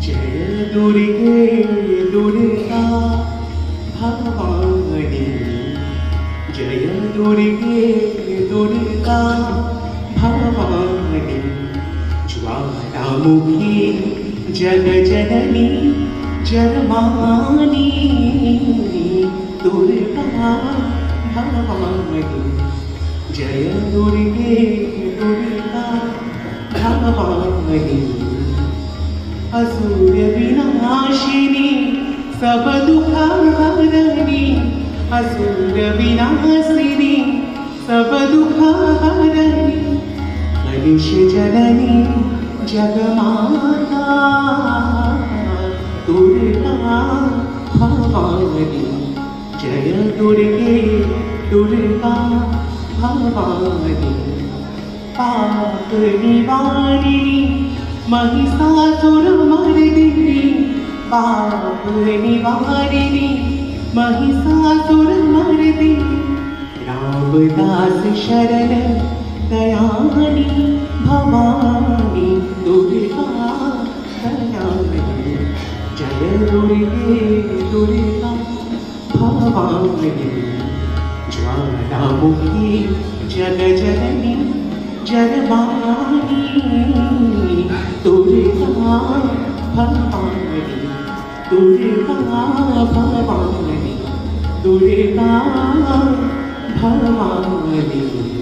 जय दुर्गे दुर्गा भवानी, जय दुर्गे दुर्गा भवानी, ज्वालामुखी जग जननी जन्मानी दुर्गा भवानी, जय दुर्गे दुर्गा भवानी, असुर विनाशिनी सब दुख हरनी, असुर विनाशिनी सब दुख हरनी, कलिश जननी जगमाता दुर्गा भवानी, जय दुर्गे दुर्गा भवानी, पाप निवारिणी महिषासुरमर्दिनी, पाप निवारिणी महिषासुरमर्दिनी, रामदास शरण दयानी भवानी दुर्गा दयानी, जय दुर्गे दुर्गा भवानी, ज्वालामुखी जग जननी जन्मानी दुर्गा भवानी, दुर्गा भवानी, दुर्गा भवानी।